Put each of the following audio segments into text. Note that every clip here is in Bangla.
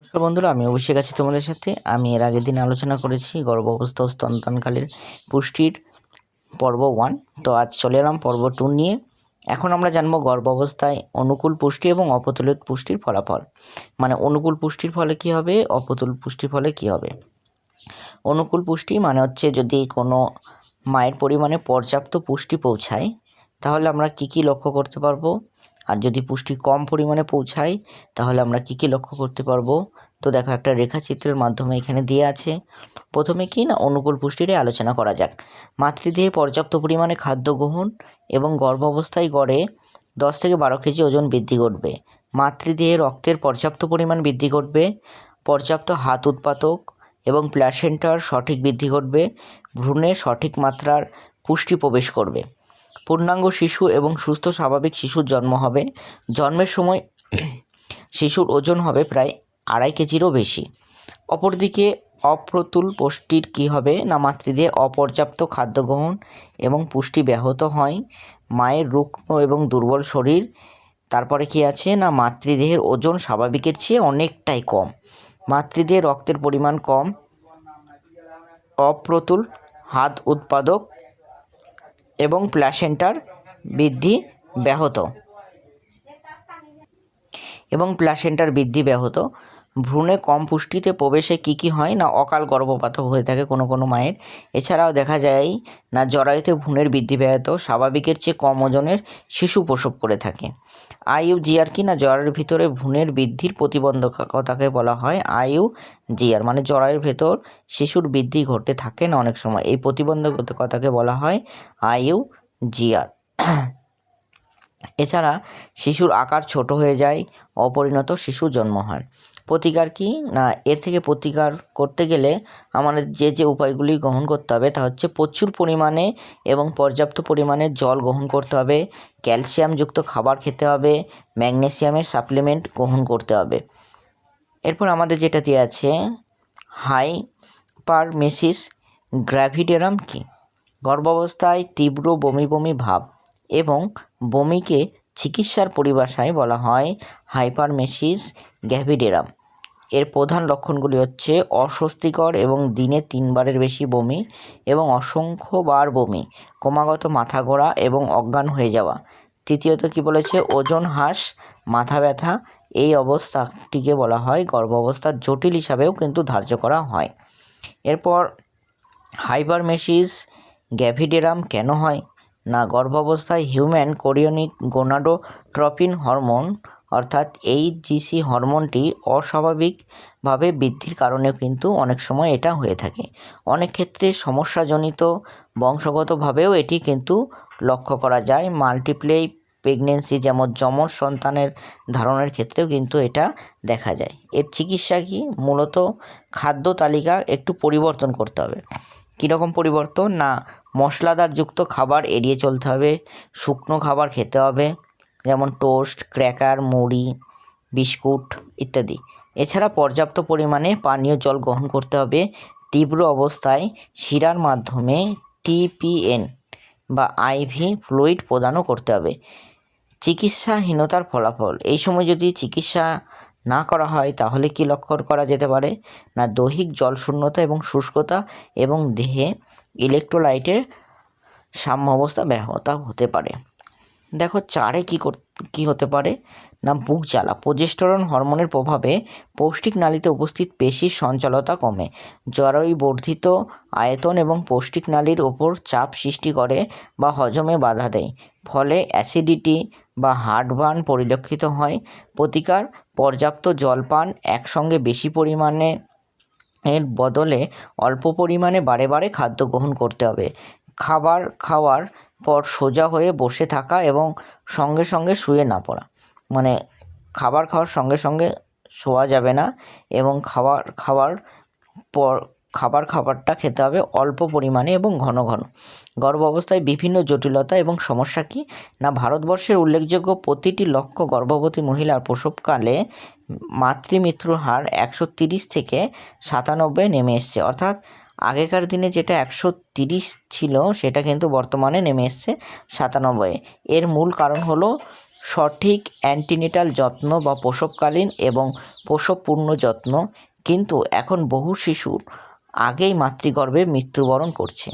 নমস্কার বন্ধুরা, আমি অভিষেক আছি তোমাদের সাথে। আমি এর আগের দিন আলোচনা করেছি গর্ভাবস্থা ও স্তন্যদানকালের পুষ্টির পর্ব 1। তো আজ চলে এলাম পর্ব 2 নিয়ে। এখন আমরা জানবো গর্ভাবস্থায় অনুকূল পুষ্টি এবং অপতুলিত পুষ্টির ফলাফল। মানে অনুকূল পুষ্টির ফলে কি হবে, অপতুল পুষ্টির ফলে কি হবে। অনুকূল পুষ্টি মানে হচ্ছে যদি কোনো মায়ের পরিমাণে পর্যাপ্ত পুষ্টি পৌঁছায় তাহলে আমরা কি লক্ষ্য করতে পারবো, আর যদি পুষ্টি কম পরিমাণে পৌঁছায় তাহলে আমরা কি লক্ষ্য করতে পারবো। তো দেখো, একটা রেখাচিত্রের মাধ্যমে এখানে দিয়ে আছে। প্রথমে কি না, অনুকূল পুষ্টির আলোচনা করা যাক। মাতৃদেহে পর্যাপ্ত পরিমাণে খাদ্য গ্রহণ এবং গর্ভাবস্থায় গড়ে 10 থেকে 12 কেজি ওজন বৃদ্ধি ঘটবে। মাতৃদেহে রক্তের পর্যাপ্ত পরিমাণ বৃদ্ধি ঘটবে। পর্যাপ্ত হাত উৎপাদক এবং প্ল্যাসেন্টার সঠিক বৃদ্ধি ঘটবে। ভ্রূণে সঠিক মাত্রার পুষ্টি প্রবেশ করবে। পূর্ণাঙ্গ শিশু এবং সুস্থ স্বাভাবিক শিশুর জন্ম হবে। জন্মের সময় শিশুর ওজন হবে প্রায় 2.5 কেজিরও বেশি। অপরদিকে অপ্রতুল পুষ্টির কি হবে না, মাতৃদেহে অপর্যাপ্ত খাদ্য গ্রহণ এবং পুষ্টি ব্যাহত হয়। মায়ের রুগ্ন এবং দুর্বল শরীর। তারপরে কি আছে না, মাতৃদেহের ওজন স্বাভাবিকের চেয়ে অনেকটাই কম। মাতৃদেহে রক্তের পরিমাণ কম। অপ্রতুল হাত উৎপাদক এবং প্ল্যাসেন্টার বৃদ্ধি ব্যাহত ভ্রূণে কম পুষ্টিতে প্রবেশে কি হয় না, অকাল গর্ভপাত হয়ে থাকে কোনো মায়ের। এছাড়াও দেখা যায় না, জরায়ুতে ভ্রূণের বৃদ্ধি ব্যাহত স্বাভাবিকের চেয়ে কম ওজনের শিশু প্রসব করে থাকে। IUGR কি না, জরায়ুর ভিতরে ভ্রূণের বৃদ্ধির প্রতিবন্ধকতাকে বলা হয় IUGR, মানে জরায়ুর ভেতর শিশুর বৃদ্ধি ঘটে থাকে না অনেক সময়, এই প্রতিবন্ধকতাকে বলা হয় IUGR। এছাড়া শিশুর আকার ছোট হয়ে যায়, অপরিণত শিশু জন্ম হয়। প্রতিকার কি না, এর থেকে প্রতিকার করতে গেলে আমাদের যে উপায়গুলি গ্রহণ করতে হবে তা হচ্ছে প্রচুর পরিমাণে এবং পর্যাপ্ত পরিমাণে জল গ্রহণ করতে হবে, ক্যালসিয়ামযুক্ত খাবার খেতে হবে, ম্যাগনেসিয়ামের সাপ্লিমেন্ট গ্রহণ করতে হবে। এরপর আমাদের যেটা দিয়ে আছে হাইপারমেসিস গ্র্যাভিডেরাম কি, গর্ভাবস্থায় তীব্র বমি ভাব এবং বমিকে চিকিৎসার পরিভাষায় বলা হয় হাইপারমেসিস গ্র্যাভিডেরাম। এর প্রধান লক্ষণগুলি হচ্ছে অস্বস্তিকর এবং দিনে 3 বারের বেশি বমি এবং অসংখ্যবার বমি, ক্রমাগত মাথা ঘোরা এবং অজ্ঞান হয়ে যাওয়া। তৃতীয়ত কি বলেছে, ওজন হ্রাস, মাথা ব্যথা। এই অবস্থাটিকে বলা হয় গর্ভাবস্থার জটিল হিসাবেও কিন্তু ধার্য করা হয়। এরপর হাইপারমেসিস গ্র্যাভিডেরাম কেন হয় না, গর্ভাবস্থায় হিউম্যান কোরিয়নিক গোনাডোট্রপিন হরমোন অর্থাৎ HCG হরমোনটি অস্বাভাবিকভাবে বৃদ্ধির কারণেও কিন্তু অনেক সময় এটা হয়ে থাকে। অনেক ক্ষেত্রে সমস্যাজনিত বংশগতভাবেও এটি কিন্তু লক্ষ্য করা যায়। মাল্টিপ্লাই প্রেগনেন্সি, যেমন যমজ সন্তানের ধারণের ক্ষেত্রেও কিন্তু এটা দেখা যায়। এর চিকিৎসা কি, মূলত খাদ্য তালিকা একটু পরিবর্তন করতে হবে। কীরকম পরিবর্তন না, মশলাদারযুক্ত খাবার এড়িয়ে চলতে হবে, শুকনো খাবার খেতে হবে, যেমন টোস্ট, ক্র্যাকার, মুড়ি, বিস্কুট ইত্যাদি। এছাড়া পর্যাপ্ত পরিমাণে পানীয় জল গ্রহণ করতে হবে। তীব্র অবস্থায় শিরার মাধ্যমে TPN বা IV ফ্লুইড প্রদানও করতে হবে। চিকিৎসাহীনতার ফলাফল, এই সময় যদি চিকিৎসা না করা হয় তাহলে কি লক্ষ্য করা যেতে পারে না, দৈহিক জলশূন্যতা এবং শুষ্কতা এবং দেহে ইলেকট্রোলাইটের সাম্যাবস্থা ব্যাহত হতে পারে। দেখো 4 কি হতে পারে না, বুক জ্বালা। প্রোজেস্টেরন হরমোনের প্রভাবে পৌষ্টিক নালীতে উপস্থিত পেশির সঞ্চালতা কমে। জরায়ু বর্ধিত আয়তন এবং পৌষ্টিক নালীর ওপর চাপ সৃষ্টি করে বা হজমে বাধা দেয়, ফলে অ্যাসিডিটি বা হার্টবার্ন পরিলক্ষিত হয়। প্রতিকার, পর্যাপ্ত জলপান, একসঙ্গে বেশি পরিমাণে এর বদলে অল্প পরিমাণে বারে খাদ্য গ্রহণ করতে হবে। খাবার খাওয়ার পর সোজা হয়ে বসে থাকা এবং সঙ্গে শুয়ে না পড়া, মানে খাবার খাওয়ার সঙ্গে শোয়া যাবে না এবং খাবারটা খেতে হবে অল্প পরিমাণে এবং ঘন। গর্ভ অবস্থায় বিভিন্ন জটিলতা এবং সমস্যা কি না, ভারতবর্ষের উল্লেখযোগ্য প্রতিটি লক্ষ গর্ভবতী মহিলার প্রসবকালে মাতৃমৃত্যুর হার 130 থেকে 97 নেমে এসছে। অর্থাৎ আগেকার দিনে যেটা 130 ছিল সেটা কিন্তু বর্তমানে নেমে এসছে 97। এর মূল কারণ হলো সঠিক অ্যান্টিনেটাল যত্ন বা প্রসবকালীন এবং প্রসবপূর্ণ যত্ন। কিন্তু এখন বহু শিশু আগেই মাতৃগর্ভে মৃত্যুবরণ করছে।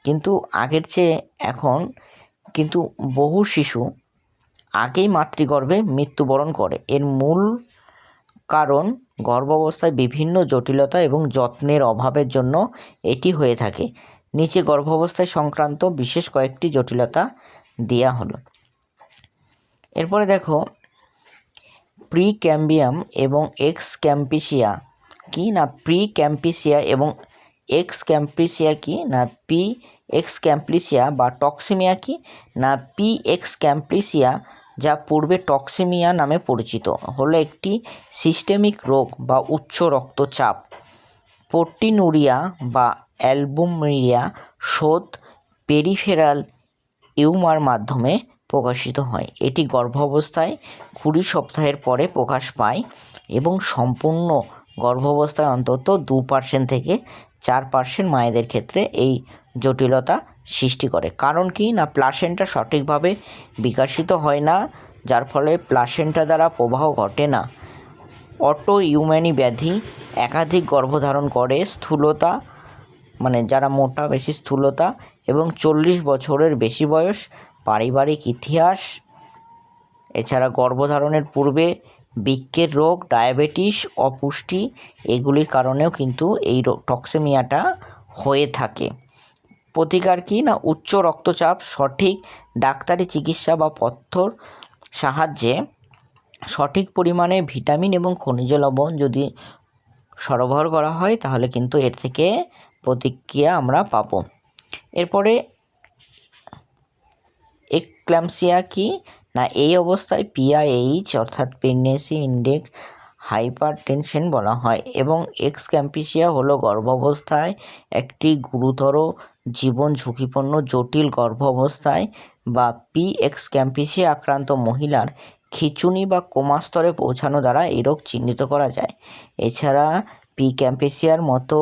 কিন্তু আগের চেয়ে এখন কিন্তু বহু শিশু আগেই মাতৃগর্ভে মৃত্যুবরণ করে। এর মূল কারণ গর্ভাবস্থায় বিভিন্ন জটিলতা এবং যত্নের অভাবের জন্য এটি হয়ে থাকে। নিচে গর্ভাবস্থায় সংক্রান্ত বিশেষ কয়েকটি জটিলতা দেওয়া হলো। এরপরে দেখো, প্রি ক্যাম্বিয়াম এবং এক্স ক্যাম্পিসিয়া কি না প্রি ক্যাম্পিসিয়া এবং এক্স ক্যাম্পিসিয়া কি না পি এক্স ক্যাম্প্লিসিয়া বা টক্সিমিয়া কি না পি এক্স ক্যাম্প্লিসিয়া, যা পূর্বে টক্সিমিয়া নামে পরিচিত, হলো একটি সিস্টেমিক রোগ বা উচ্চ রক্তচাপ। প্রোটিনুরিয়া বা অ্যালবুমিরিয়া শোধ পেরিফেরাল ইউমার মাধ্যমে প্রকাশিত হয়। এটি গর্ভাবস্থায় 20 সপ্তাহের পরে প্রকাশ পায় এবং সম্পূর্ণ গর্ভাবস্থায় অন্তত 2% থেকে 4% মায়েদের ক্ষেত্রে এই জটিলতা সৃষ্টি করে। কারণ কি না প্লাসেন্টা সঠিকভাবে বিকশিত হয় না, যার ফলে প্লাসেন্টা দ্বারা প্রবাহ ঘটে না। অটো ইউম্যানি ব্যাধি, একাধিক গর্ভধারণ করে, স্থূলতা মানে যারা মোটা বেশি স্থূলতা এবং 40 বছরের বেশি বয়স, পারিবারিক ইতিহাস, এছাড়া গর্ভধারণের পূর্বে বৃক্কের রোগ, ডায়াবেটিস, অপুষ্টি, এগুলির কারণেও কিন্তু এই টক্সেমিয়াটা হয়ে থাকে। প্রতিকার কি না উচ্চ রক্তচাপ, সঠিক ডাক্তারি চিকিৎসা বা পথ্যর সাহায্যে সঠিক পরিমাণে ভিটামিন এবং খনিজ লবণ যদি সরবরাহ করা হয় তাহলে কিন্তু এর থেকে প্রতিক্রিয়া আমরা পাবো। এরপরে এক্ল্যাম্পসিয়া কি না এই অবস্থায় পিআইএইচ অর্থাৎ প্রেগন্যান্সি ইনডেক্স হাইপারটেনশন বলা হয় এবং এক্সক্যাম্পিসিয়া হলো গর্ভাবস্থায় একটি গুরুতর জীবন ঝুঁকিপূর্ণ জটিল গর্ভাবস্থায় বা পি এক্সক্যাম্পিসিয়া আক্রান্ত মহিলার খিঁচুনি বা কোমা স্তরে পৌঁছানো দ্বারা এই রোগ চিহ্নিত করা যায়। এছাড়া পি ক্যাম্পিসিয়ার মতো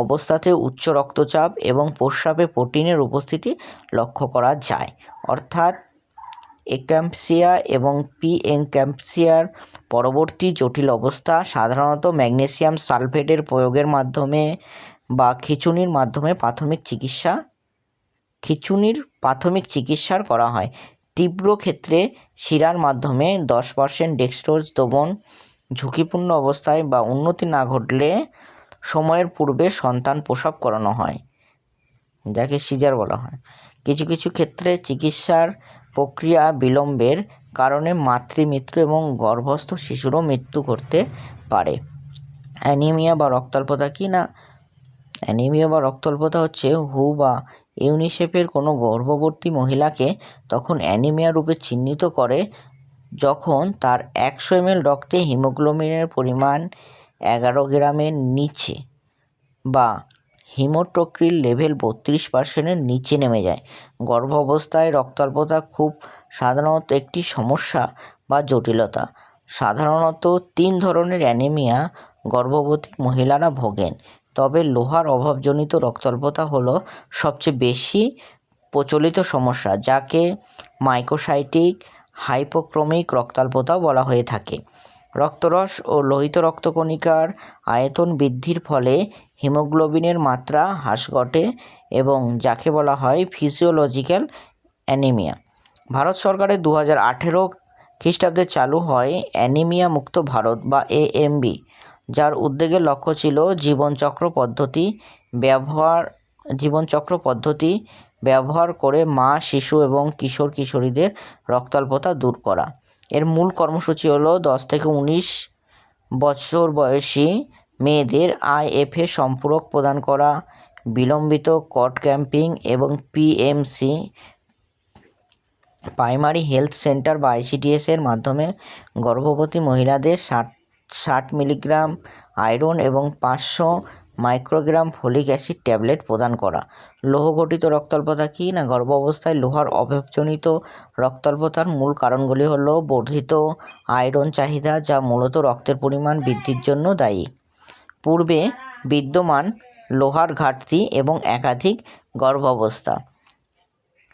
অবস্থাতে উচ্চ রক্তচাপ এবং প্রস্রাবে প্রোটিনের উপস্থিতি লক্ষ্য করা যায়। অর্থাৎ এক্ল্যাম্পসিয়া এবং পি এক্ল্যাম্পসিয়ার পরবর্তী জটিল অবস্থা সাধারণত ম্যাগনেসিয়াম সালফেটের প্রয়োগের মাধ্যমে বা খিঁচুনির মাধ্যমে প্রাথমিক চিকিৎসার করা হয়। তীব্র ক্ষেত্রে শিরার মাধ্যমে 10% ডেক্সট্রোজ দ্রবণ, ঝুঁকিপূর্ণ অবস্থায় বা উন্নতি না ঘটলে সময়ের পূর্বে সন্তান প্রসব করানো হয়, যাকে সিজার বলা হয়। কিছু কিছু ক্ষেত্রে চিকিৎসার প্রক্রিয়া বিলম্বের কারণে মাতৃমৃত্যু এবং গর্ভস্থ শিশুরও মৃত্যু ঘটতে পারে। অ্যানিমিয়া বা রক্তাল্পতা কি না অ্যানিমিয়া বা রক্তাল্পতা হচ্ছে হু বা ইউনিসেফের কোনো গর্ভবতী মহিলাকে তখন অ্যানিমিয়া রূপে চিহ্নিত করে যখন তার 100 ml রক্তে হিমোগ্লোবিনের পরিমাণ 11 গ্রামের নিচে বা হিমোটোক্রিল লেভেল 32%-এর নিচে নেমে যায়। গর্ভাবস্থায় রক্তাল্পতা খুব সাধারণত একটি সমস্যা বা জটিলতা। সাধারণত 3 ধরনের অ্যানিমিয়া গর্ভবতী মহিলারা ভোগেন, তবে লোহার অভাবজনিত রক্তাল্পতা হলো সবচেয়ে বেশি প্রচলিত সমস্যা, যাকে মাইক্রোসাইটিক হাইপোক্রমিক রক্তাল্পতাও বলা হয়ে থাকে। রক্তরস ও লোহিত রক্তকণিকার আয়তন বৃদ্ধির ফলে হিমোগ্লোবিনের মাত্রা হ্রাস ঘটে এবং যাকে বলা হয় ফিজিওলজিক্যাল অ্যানিমিয়া। ভারত সরকারের 2018 খ্রিস্টাব্দে চালু হয় অ্যানিমিয়া মুক্ত ভারত বা AMB, যার উদ্যোগের লক্ষ্য ছিল জীবনচক্র পদ্ধতি ব্যবহার করে মা, শিশু এবং কিশোর কিশোরীদের রক্তাল্পতা দূর করা। এর মূল কর্মসূচি হলো 10 থেকে 19 বছর বয়সী মেয়েদের IFA সম্পূরক প্রদান করা, বিলম্বিত কট ক্যাম্পিং এবং PMC প্রাইমারি হেলথ সেন্টার বা ICDS এর মাধ্যমে গর্ভবতী মহিলাদের 60 মিলিগ্রাম আয়রন এবং 500 মাইক্রোগ্রাম ফলিক অ্যাসিড ট্যাবলেট প্রদান করা। লৌহঘটিত রক্তাল্পতা কি না গর্ভাবস্থায় লোহার অভাবজনিত রক্তাল্পতার মূল কারণগুলি হলো বর্ধিত আয়রন চাহিদা, যা মূলত রক্তের পরিমাণ বৃদ্ধির জন্য দায়ী, পূর্বে বিদ্যমান লোহার ঘাটতি এবং একাধিক গর্ভাবস্থা।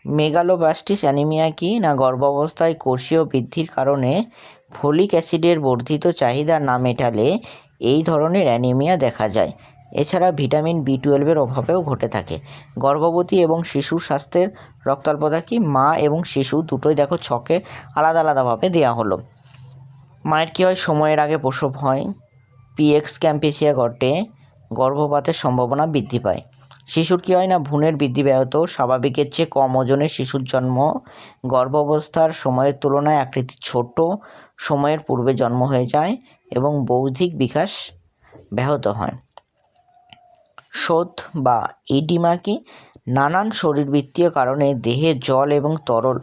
মেগালোব্লাস্টিস অ্যানিমিয়া কি না গর্ভাবস্থায় কোষীয় বৃদ্ধির কারণে ফলিক অ্যাসিডের বর্ধিত চাহিদা না মেটালে এই ধরনের অ্যানিমিয়া দেখা যায়। এছাড়া ভিটামিন B12 অভাবেও ঘটে থাকে। গর্ভবতী এবং শিশুর স্বাস্থ্যের রক্তাল্পতা কি মা এবং শিশু দুটোই দেখো ছকে আলাদা আলাদাভাবে দেওয়া হলো। মায়ের কী হয়, সময়ের আগে প্রসব হয়, পিএক্সক্যাম্পেশিয়া ঘটে, গর্ভপাতের সম্ভাবনা বৃদ্ধি পায়। শিশুর কী হয় না ভ্রূণের বৃদ্ধি ব্যাহত, স্বাভাবিকের চেয়ে কম ওজনের শিশুর জন্ম, গর্ভাবস্থার সময়ের তুলনায় আকৃতি ছোট, সময়ের পূর্বে জন্ম হয়ে যায় এবং বৌদ্ধিক বিকাশ ব্যাহত হয়। শোথ বা ইডিমা কি নানান শরীরবৃত্তীয় কারণে দেহে জল এবং তরল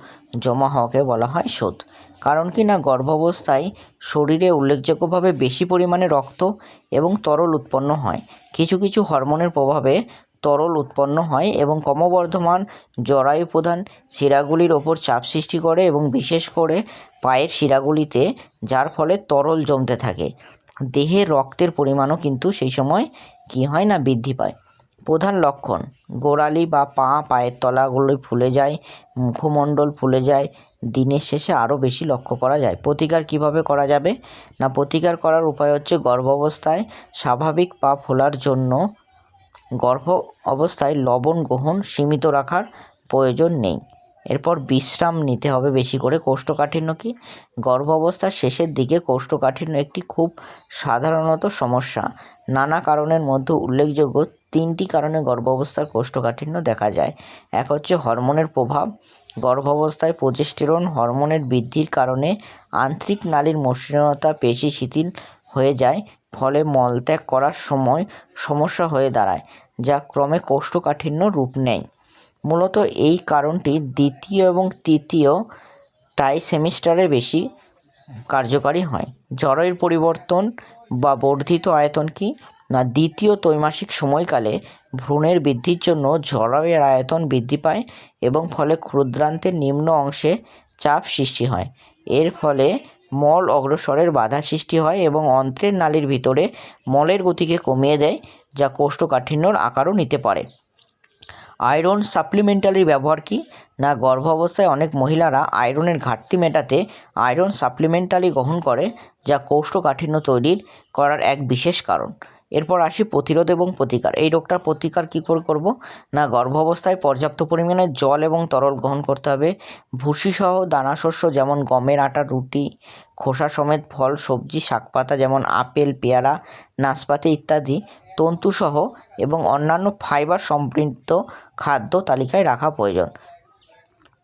জমা হওয়াকে বলা হয় শোথ। কারণ কি না গর্ভাবস্থায় শরীরে উল্লেখযোগ্যভাবে বেশি পরিমাণে রক্ত এবং তরল উৎপন্ন হয়। কিছু কিছু হরমোনের প্রভাবে তরল উৎপন্ন হয় এবং ক্রমবর্ধমান জরায়ু প্রধান শিরাগুলির ওপর চাপ সৃষ্টি করে এবং বিশেষ করে পায়ের শিরাগুলিতে, যার ফলে তরল জমতে থাকে। দেহের রক্তের পরিমাণও কিন্তু সেই সময় কী হয় না বৃদ্ধি পায়। প্রধান লক্ষণ: গোড়ালি বা পায়ের তলাগুলো ফুলে যায়, মুখমণ্ডল ফুলে যায়, দিনের শেষে আরও বেশি লক্ষ্য করা যায়। প্রতিকার কিভাবে করা যাবে না প্রতিকার করার উপায় হচ্ছে গর্ভাবস্থায় স্বাভাবিক পা ফোলার জন্য গর্ভ অবস্থায় লবণ গ্রহণ সীমিত রাখার প্রয়োজন নেই। এরপর বিশ্রাম নিতে হবে বেশি করে। কোষ্ঠকাঠিন্য কি গর্ভাবস্থার শেষের দিকে কোষ্ঠকাঠিন্য একটি খুব সাধারণত সমস্যা। নানা কারণের মধ্যে উল্লেখযোগ্য 3টি কারণে গর্ভাবস্থার কোষ্ঠকাঠিন্য দেখা যায়। এক হচ্ছে হরমোনের প্রভাব। গর্ভাবস্থায় প্রোজেস্টেরন হরমোনের বৃদ্ধির কারণে আন্ত্রিক নালীর মসৃণতা পেশি শিথিল হয়ে যায়, ফলে মলত্যাগ করার সময় সমস্যা হয়ে দাঁড়ায়, যা ক্রমে কোষ্ঠকাঠিন্য রূপ নেয়। মূলত এই কারণটি দ্বিতীয় এবং তৃতীয় ট্রাইসেমিস্টারে বেশি কার্যকারী হয়। জরায়ুর পরিবর্তন বা বর্ধিত আয়তন কি না দ্বিতীয় ত্রৈমাসিক সময়কালে ভ্রূণের বৃদ্ধির জন্য জরায়ুর আয়তন বৃদ্ধি পায় এবং ফলে ক্ষুদ্রান্তের নিম্ন অংশে চাপ সৃষ্টি হয়। এর ফলে মল অগ্রসরের বাধা সৃষ্টি হয় এবং অন্ত্রের নালীর ভিতরে মলের গতিকে কমিয়ে দেয়, যা কোষ্ঠকাঠিন্যর আকারও নিতে পারে। আয়রন সাপ্লিমেন্টারির ব্যবহার কি না গর্ভাবস্থায় অনেক মহিলারা আয়রনের ঘাটতি মেটাতে আয়রন সাপ্লিমেন্টারি গ্রহণ করে, যা কোষ্ঠকাঠিন্য তৈরি করার এক বিশেষ কারণ। এরপর আসি প্রতিরোধ এবং প্রতিকার। এই রোগটার প্রতিকার কী করে করব না গর্ভাবস্থায় পর্যাপ্ত পরিমাণে জল এবং তরল গ্রহণ করতে হবে। ভুসিসহ দানাশস্য যেমন গমের আটা, রুটি, খোসা সমেত ফল, সবজি, শাকপাতা যেমন আপেল, পেয়ারা, নাশপাতি ইত্যাদি, তন্তুসহ এবং অন্যান্য ফাইবার সমৃদ্ধ খাদ্য তালিকায় রাখা প্রয়োজন।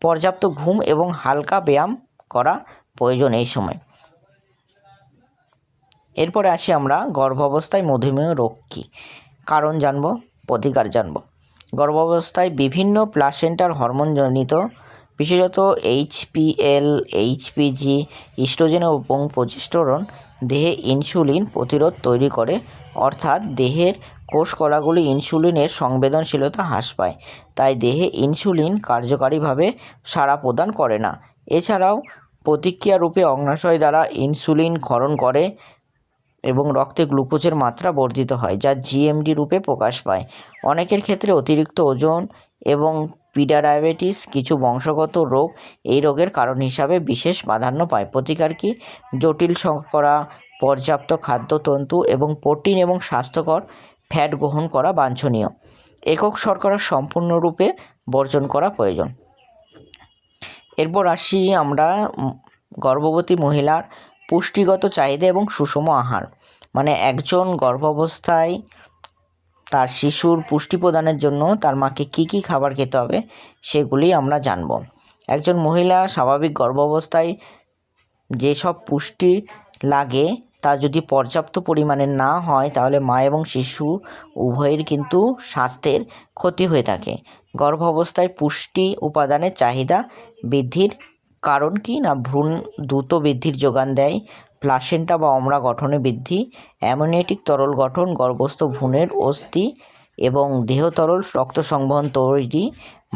পর্যাপ্ত ঘুম এবং হালকা ব্যায়াম করা প্রয়োজন এই সময়। এরপরে আসি আমরা গর্ভাবস্থায় মধুমেহ রোগ কী, কারণ জানব, প্রতিকার জানব। গর্ভাবস্থায় বিভিন্ন প্লাসেন্টার হরমোনজনিত বিশেষত HPL, HPG, ইস্ট্রোজেন এবং প্রোজেস্টেরন দেহে ইনসুলিন প্রতিরোধ তৈরি করে, অর্থাৎ দেহের কোষকলাগুলি ইনসুলিনের সংবেদনশীলতা হ্রাস পায়, তাই দেহে ইনসুলিন কার্যকারীভাবে সাড়া প্রদান করে না। এছাড়াও প্রতিক্রিয়ারূপে অগ্নাশয় দ্বারা ইনসুলিন ক্ষরণ করে এবং রক্তে গ্লুকোজের মাত্রা বর্ধিত হয়, যা GMD রূপে প্রকাশ পায়। অনেকের ক্ষেত্রে অতিরিক্ত ওজন এবং প্রিডায়াবেটিস, কিছু বংশগত রোগ এই রোগের কারণ হিসাবে বিশেষ প্রাধান্য পায়। প্রতিকার কি জটিল শর্করা, পর্যাপ্ত খাদ্যতন্তু এবং প্রোটিন এবং স্বাস্থ্যকর ফ্যাট গ্রহণ করা বাঞ্ছনীয়। একক শর্করা সম্পূর্ণরূপে বর্জন করা প্রয়োজন। এরপর আসি আমরা গর্ভবতী মহিলার পুষ্টিগত চাহিদা এবং সুষম আহার। মানে একজন গর্ভাবস্থায় তার শিশুর পুষ্টি প্রদানের জন্য তার মাকে কী কী খাবার খেতে হবে সেগুলি আমরা জানব। একজন মহিলা স্বাভাবিক গর্ভাবস্থায় যেসব পুষ্টি লাগে তা যদি পর্যাপ্ত পরিমাণে না হয় তাহলে মা এবং শিশু উভয়ের কিন্তু স্বাস্থ্যের ক্ষতি হয়ে থাকে। গর্ভাবস্থায় পুষ্টি উপাদানের চাহিদা বৃদ্ধির কারণ কি না ভ্রূণ দ্রুত বৃদ্ধির যোগান দেয়, প্লাসেন্টা বা অমরা গঠনে বৃদ্ধি, অ্যামনিওটিক তরল গঠন, গর্ভস্থ ভ্রূণের অস্থি এবং দেহতরল রক্ত সংবহন তৈরি,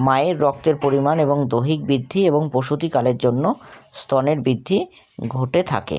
মায়ের রক্তের পরিমাণ এবং দৈহিক বৃদ্ধি এবং প্রসূতিকালের জন্য স্তনের বৃদ্ধি ঘটে থাকে।